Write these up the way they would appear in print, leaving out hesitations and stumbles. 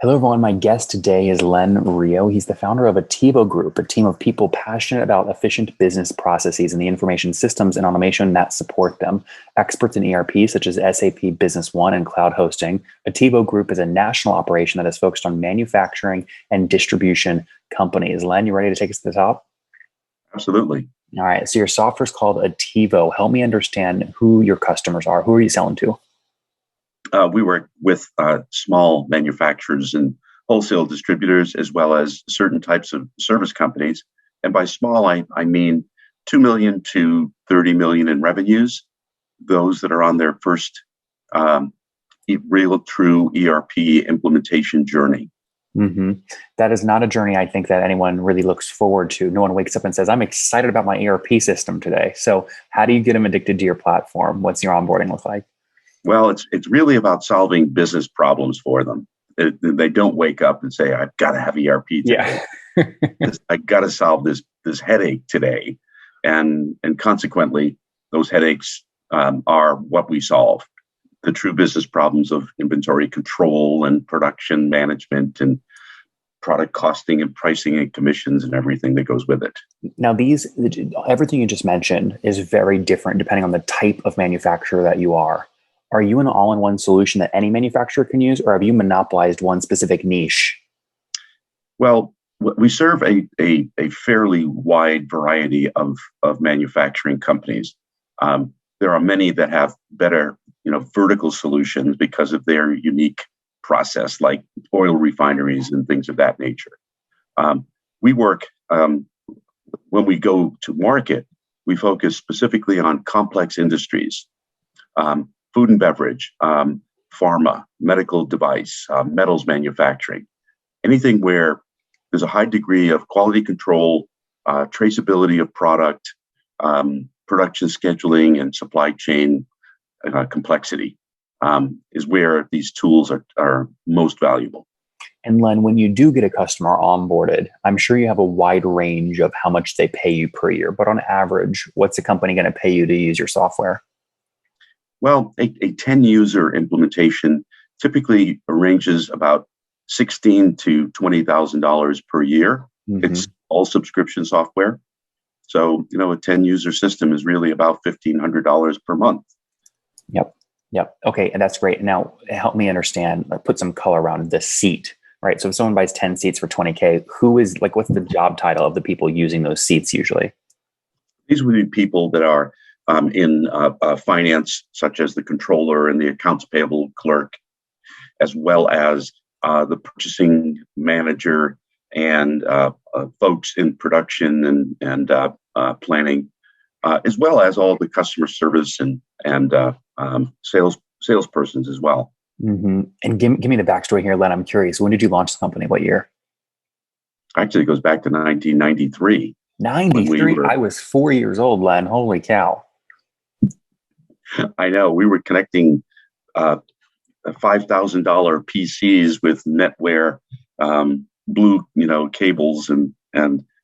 Hello, everyone. My guest today is Len Reo. He's the founder of Attivo Group, a team of people passionate about efficient business processes and the information systems and automation that support them. Experts in ERP, such as SAP Business One and cloud hosting, Attivo Group is a national operation that is focused on manufacturing and distribution companies. Len, you ready to take us to the top? Absolutely. All right. So your software is called Attivo. Help me understand who your customers are. Who are you selling to? We work with small manufacturers and wholesale distributors, as well as certain types of service companies. And by small, I mean 2 million to 30 million in revenues, those that are on their first real true ERP implementation journey. Mm-hmm. That is not a journey I think that anyone really looks forward to. No one wakes up and says, I'm excited about my ERP system today. So how do you get them addicted to your platform? What's your onboarding look like? Well, it's really about solving business problems for them. They don't wake up and say, "I've got to have ERP today. Yeah. I got to solve this headache today," and consequently, those headaches are what we solve. The true business problems of inventory control and production management and product costing and pricing and commissions and everything that goes with it. Now, everything you just mentioned is very different depending on the type of manufacturer that you are. Are you an all-in-one solution that any manufacturer can use, or have you monopolized one specific niche? Well, we serve a fairly wide variety of manufacturing companies. There are many that have better, vertical solutions because of their unique process, like oil refineries and things of that nature. We work when we go to market. We focus specifically on complex industries. Food and beverage, pharma, medical device, metals manufacturing, anything where there's a high degree of quality control, traceability of product, production scheduling, and supply chain complexity is where these tools are most valuable. And Len, when you do get a customer onboarded, I'm sure you have a wide range of how much they pay you per year, but on average, what's a company going to pay you to use your software? Well, a 10-user implementation typically ranges about $16,000 to $20,000 per year. Mm-hmm. It's all subscription software. So, a 10-user system is really about $1,500 per month. Yep. Okay, and that's great. Now, help me understand, put some color around the seat, right? So if someone buys 10 seats for $20K, what's the job title of the people using those seats usually? These would be people that are in finance, such as the controller and the accounts payable clerk, as well as the purchasing manager and folks in production and planning, as well as all the customer service and salespersons as well. Mm-hmm. And give me the backstory here, Len. I'm curious. When did you launch the company? What year? Actually, it goes back to 1993. 93? I was 4 years old, Len. Holy cow. I know. We were connecting $5,000 PCs with NetWare blue, cables and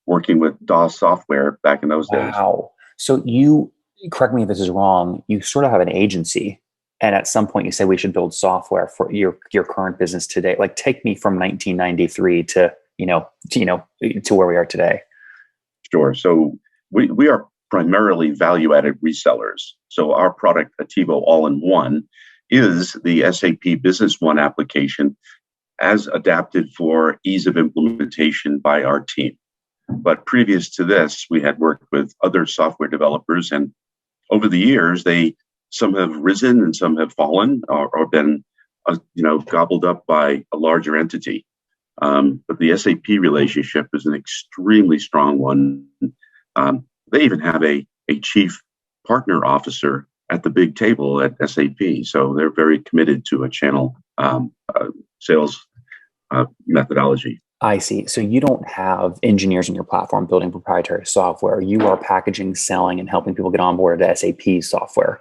working with DOS software back in those days. Wow. So you, correct me if this is wrong, you sort of have an agency, and at some point you say we should build software for your current business today. Like, take me from 1993 to where we are today. Sure. So we are primarily value-added resellers. So our product, Attivo All-in-One, is the SAP Business One application as adapted for ease of implementation by our team. But previous to this, we had worked with other software developers, and over the years, some have risen and some have fallen or been, gobbled up by a larger entity. But the SAP relationship is an extremely strong one. They even have a chief partner officer at the big table at SAP. So they're very committed to a channel sales methodology. I see. So you don't have engineers on your platform building proprietary software. You are packaging, selling, and helping people get on board to SAP software.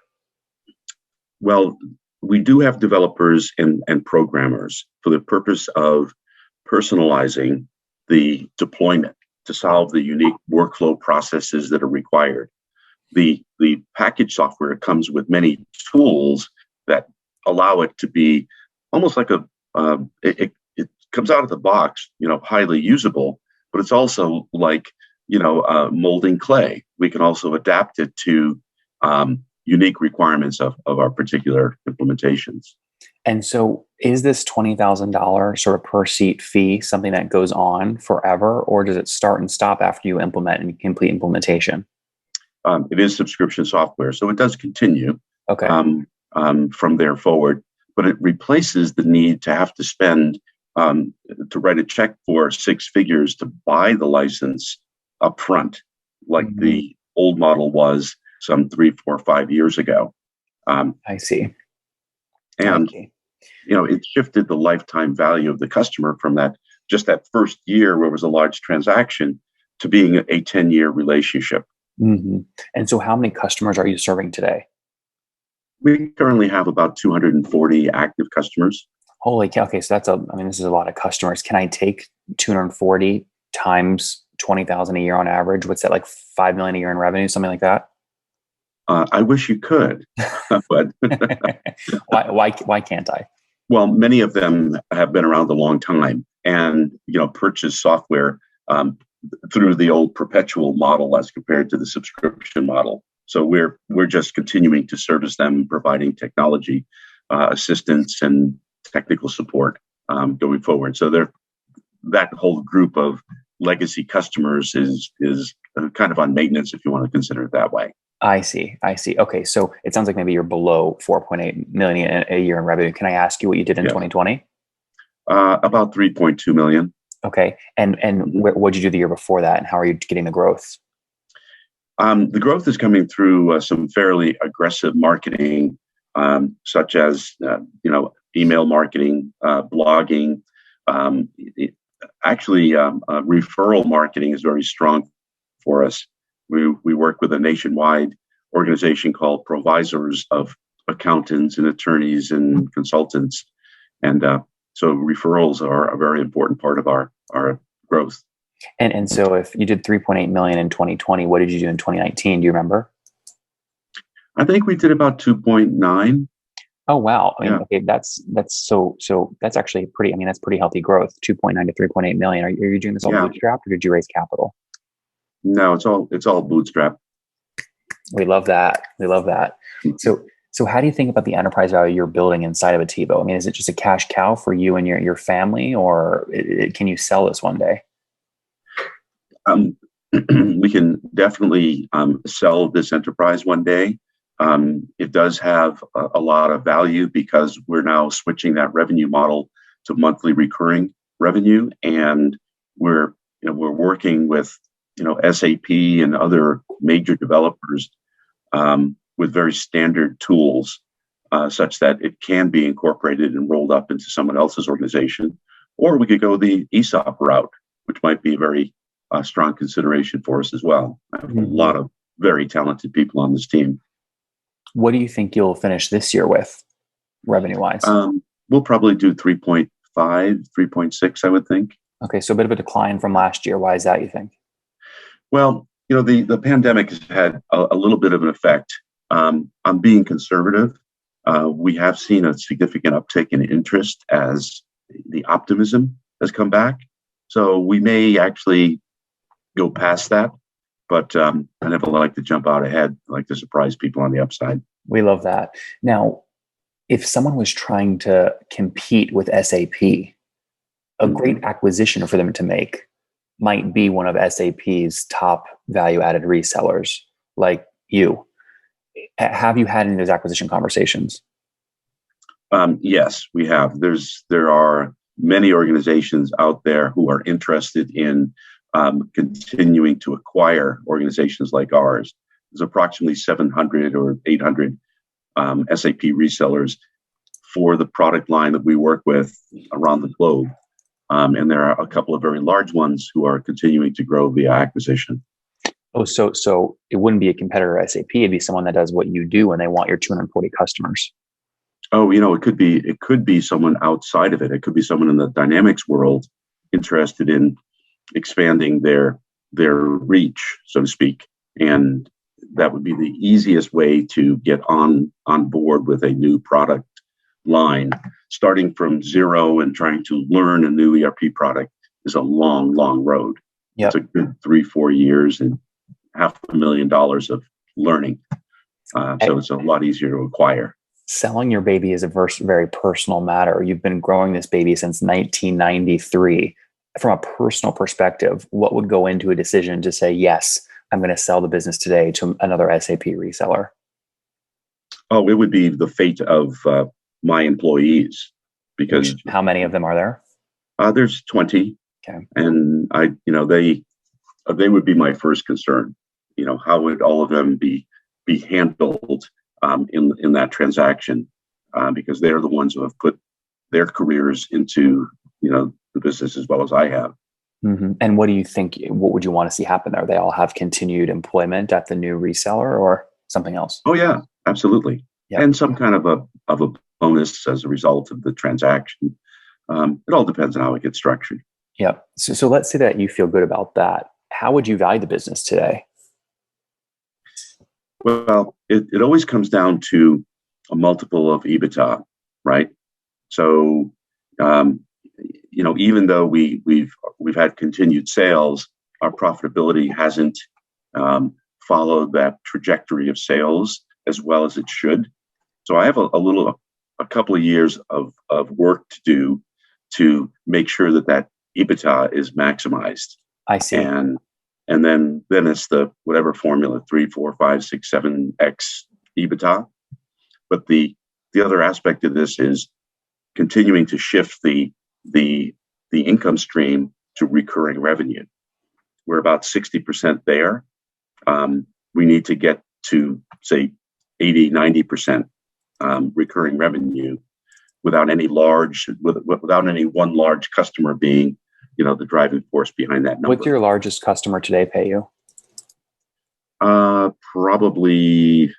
Well, we do have developers and programmers for the purpose of personalizing the deployment to solve the unique workflow processes that are required. The package software comes with many tools that allow it to be almost like it comes out of the box, highly usable, but it's also like, molding clay. We can also adapt it to unique requirements of our particular implementations. And so is this $20,000 sort of per seat fee something that goes on forever, or does it start and stop after you implement and complete implementation? It is subscription software, so it does continue Okay. From there forward, but it replaces the need to have to spend to write a check for 6 figures to buy the license up front, like the old model was some 3, 4, 5 years ago. I see. And it shifted the lifetime value of the customer from that first year where it was a large transaction to being a 10-year relationship. Mm-hmm. And so how many customers are you serving today? We currently have about 240 active customers. Holy cow. Okay. So this is a lot of customers. Can I take 240 times 20,000 a year on average? What's that, like 5 million a year in revenue, something like that? I wish you could, but why can't I? Well, many of them have been around a long time and purchase software through the old perpetual model as compared to the subscription model. So we're just continuing to service them, providing technology assistance and technical support going forward. So that whole group of legacy customers is kind of on maintenance, if you want to consider it that way. I see. Okay. So it sounds like maybe you're below 4.8 million a year in revenue. Can I ask you what you did in 2020? About 3.2 million. Okay. And what did you do the year before that? And how are you getting the growth? The growth is coming through some fairly aggressive marketing, such as, email marketing, blogging. Referral marketing is very strong for us. We work with a nationwide organization called Provisors of Accountants and Attorneys and Consultants. And so referrals are a very important part of our growth. And so if you did 3.8 million in 2020, what did you do in 2019? Do you remember? I think we did about 2.9. Oh, wow. Okay, that's actually that's pretty healthy growth, 2.9 to 3.8 million. Are you doing this all bootstrapped, or did you raise capital? No, it's all bootstrapped. We love that. So how do you think about the enterprise value you're building inside of Attivo? Is it just a cash cow for you and your family, or can you sell this one day? We can definitely sell this enterprise one day. It does have a lot of value because we're now switching that revenue model to monthly recurring revenue, and we're working with SAP and other major developers with very standard tools, such that it can be incorporated and rolled up into someone else's organization, or we could go the ESOP route, which might be a very strong consideration for us as well. I have a lot of very talented people on this team. What do you think you'll finish this year with, revenue-wise? We'll probably do 3.5, 3.6, I would think. Okay, so a bit of a decline from last year. Why is that, you think? Well, the pandemic has had a little bit of an effect. I'm being conservative. We have seen a significant uptick in interest as the optimism has come back. So we may actually go past that. But I never like to jump out ahead. I like to surprise people on the upside. We love that. Now, if someone was trying to compete with SAP, a great acquisition for them to make might be one of SAP's top value-added resellers, like you. Have you had any of those acquisition conversations? Yes, we have. There are many organizations out there who are interested in continuing to acquire organizations like ours. There's approximately 700 or 800 SAP resellers for the product line that we work with around the globe. And there are a couple of very large ones who are continuing to grow via acquisition. Oh, so it wouldn't be a competitor to SAP. It'd be someone that does what you do and they want your 240 customers. Oh, it could be someone outside of it. It could be someone in the Dynamics world interested in expanding their reach, so to speak. And that would be the easiest way to get on board with a new product line, starting from zero and trying to learn a new ERP product is a long, long road. Yep. It's a good 3-4 years and $500,000 of learning. So it's a lot easier to acquire. Selling your baby is a very personal matter. You've been growing this baby since 1993. From a personal perspective, what would go into a decision to say, yes, I'm going to sell the business today to another SAP reseller? Oh, it would be the fate of my employees, because how many of them are there? There's 20. Okay. And they would be my first concern. How would all of them be handled in that transaction? Because they're the ones who have put their careers into the business as well as I have. Mm-hmm. And what do you think? What would you want to see happen there? They all have continued employment at the new reseller, or something else? Oh yeah, absolutely. Yep. And some kind of a bonus as a result of the transaction. It all depends on how it gets structured. Yep. So let's say that you feel good about that. How would you value the business today? Well, it always comes down to a multiple of EBITDA, right? So, even though we've had continued sales, our profitability hasn't followed that trajectory of sales as well as it should. So I have a couple of years of work to do to make sure that EBITDA is maximized. I see. And then it's the whatever formula, 3, 4, 5, 6, 7x EBITDA. But the other aspect of this is continuing to shift the income stream to recurring revenue. We're about 60% there. We need to get to, say, 80, 90% recurring revenue without any one large customer being, the driving force behind that number. What's your largest customer today pay you? Probably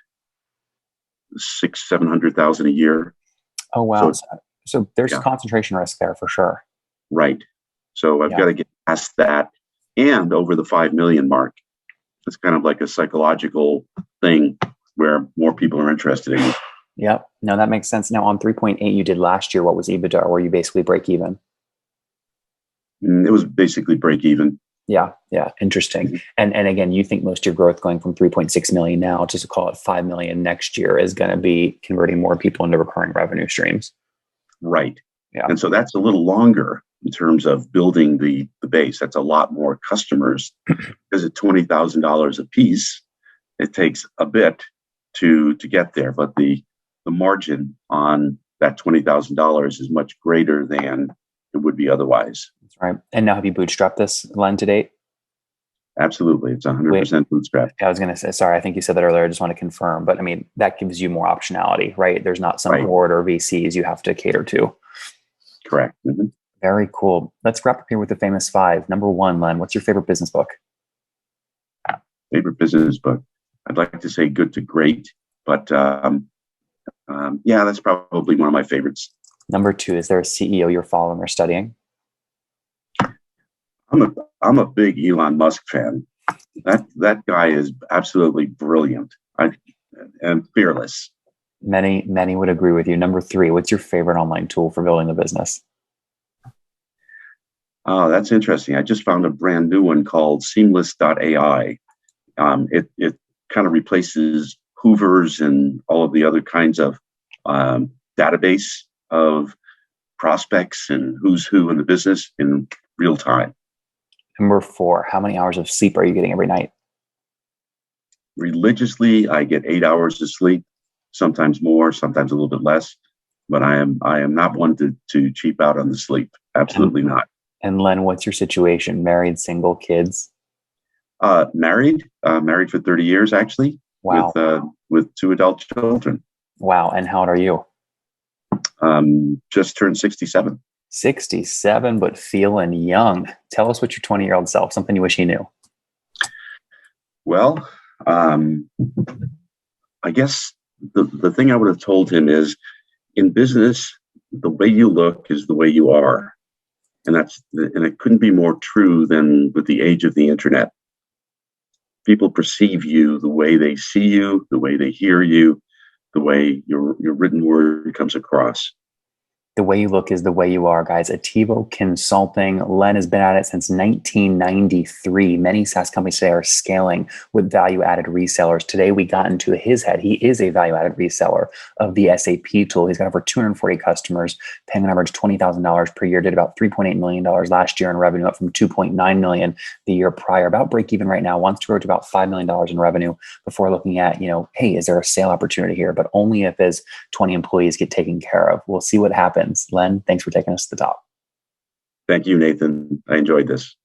$600,000-700,000 a year. Oh wow! So there's concentration risk there for sure. Right. So I've got to get past that and over the 5 million mark. It's kind of like a psychological thing where more people are interested in it. Yep. No, that makes sense. Now on 3.8 you did last year, what was EBITDA? Or were you basically break even? It was basically break even. Yeah. Interesting. Mm-hmm. And again, you think most of your growth going from 3.6 million now to call it 5 million next year is going to be converting more people into recurring revenue streams. Right. Yeah. And so that's a little longer in terms of building the base. That's a lot more customers because at $20,000 a piece, it takes a bit to get there. But the margin on that $20,000 is much greater than it would be otherwise. That's right. And now have you bootstrapped this, Len, to date? Absolutely. It's 100% bootstrapped. I was going to say, sorry, I think you said that earlier. I just want to confirm. But I mean, that gives you more optionality, right? There's not some board or VCs you have to cater to. Correct. Mm-hmm. Very cool. Let's wrap up here with the famous 5. Number 1, Len, what's your favorite business book? Favorite business book? I'd like to say Good to Great, but that's probably one of my favorites. Number 2, is there a CEO you're following or studying? I'm a big Elon Musk fan. That guy is absolutely brilliant and fearless. Many would agree with you. Number 3, what's your favorite online tool for building a business? Oh, that's interesting. I just found a brand new one called Seamless.ai. It kind of replaces Hoovers and all of the other kinds of database of prospects and who's who in the business in real time. Number 4, how many hours of sleep are you getting every night? Religiously, I get 8 hours of sleep, sometimes more, sometimes a little bit less. But I am not one to cheap out on the sleep. Absolutely not. And Len, what's your situation? Married, single, kids? Married for 30 years, actually. Wow. With 2 adult children. Wow. And how old are you? Just turned 67. 67, but feeling young. Tell us what your 20-year-old self, something you wish he knew. Well, I guess the thing I would have told him is, in business, the way you look is the way you are. And it couldn't be more true than with the age of the internet. People perceive you the way they see you, the way they hear you. the way your written word comes across. The way you look is the way you are, guys. Attivo Consulting. Len has been at it since 1993. Many SaaS companies today are scaling with value-added resellers. Today, we got into his head. He is a value-added reseller of the SAP tool. He's got over 240 customers, paying on average $20,000 per year. Did about $3.8 million last year in revenue, up from $2.9 million the year prior. About break even right now. Wants to grow to about $5 million in revenue before looking at, hey, is there a sale opportunity here? But only if his 20 employees get taken care of. We'll see what happens. Len, thanks for taking us to the top. Thank you, Nathan. I enjoyed this.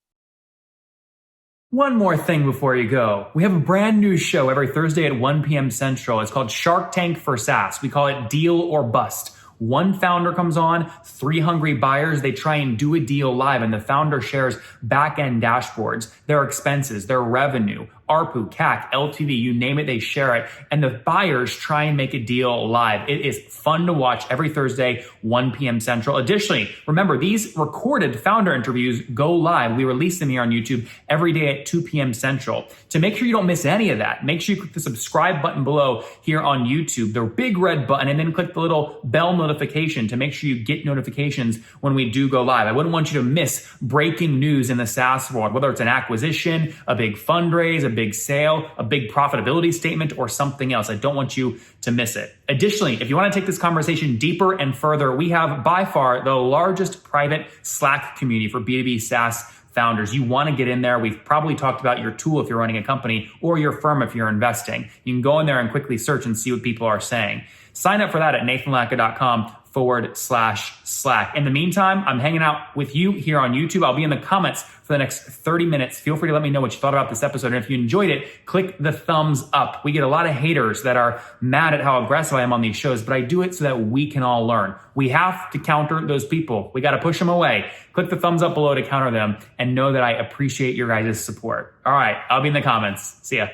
One more thing before you go. We have a brand new show every Thursday at 1 p.m. Central. It's called Shark Tank for SaaS. We call it Deal or Bust. One founder comes on, 3 hungry buyers, they try and do a deal live, and the founder shares back-end dashboards, their expenses, their revenue, ARPU, CAC, LTV, you name it, they share it. And the buyers try and make a deal live. It is fun to watch every Thursday, 1 p.m. Central. Additionally, remember, these recorded founder interviews go live. We release them here on YouTube every day at 2 p.m. Central. To make sure you don't miss any of that, make sure you click the subscribe button below here on YouTube, the big red button, and then click the little bell notification to make sure you get notifications when we do go live. I wouldn't want you to miss breaking news in the SaaS world, whether it's an acquisition, a big fundraise, a big sale, a big profitability statement, or something else. I don't want you to miss it. Additionally, if you want to take this conversation deeper and further, we have by far the largest private Slack community for B2B SaaS founders. You want to get in there. We've probably talked about your tool if you're running a company or your firm if you're investing. You can go in there and quickly search and see what people are saying. Sign up for that at nathanlatka.com/Slack. In the meantime, I'm hanging out with you here on YouTube. I'll be in the comments for the next 30 minutes. Feel free to let me know what you thought about this episode. And if you enjoyed it, click the thumbs up. We get a lot of haters that are mad at how aggressive I am on these shows, but I do it so that we can all learn. We have to counter those people. We got to push them away. Click the thumbs up below to counter them and know that I appreciate your guys' support. All right, I'll be in the comments. See ya.